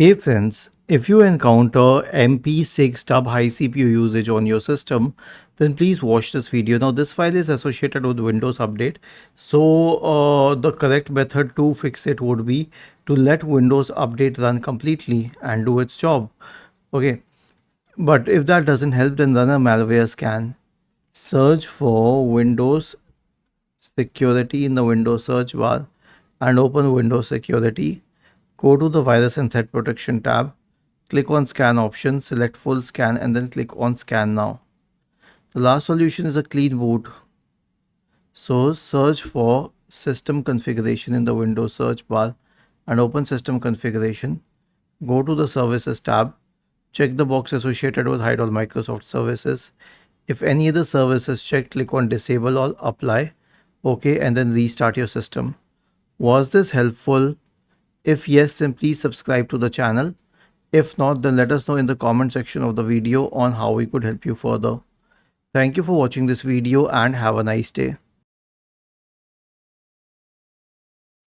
Hey friends, if you encounter MPSigStub high CPU usage on your system, then please watch this video. Now this file is associated with Windows Update. So the correct method to fix it would be to let Windows Update run completely and do its job. Okay, but if that doesn't help, then run a malware scan. Search for Windows Security in the Windows search bar and open Windows Security. Go to the Virus and Threat Protection tab. Click on Scan option, select Full Scan and then click on Scan Now. The last solution is a clean boot. So search for System Configuration in the Windows search bar and open System Configuration. Go to the Services tab. Check the box associated with Hide all Microsoft services. If any other service is checked, click on Disable All, Apply, OK, and then restart your system. Was this helpful? If yes, then please subscribe to the channel. If not, then let us know in the comment section of the video on how we could help you further. Thank you for watching this video and have a nice day.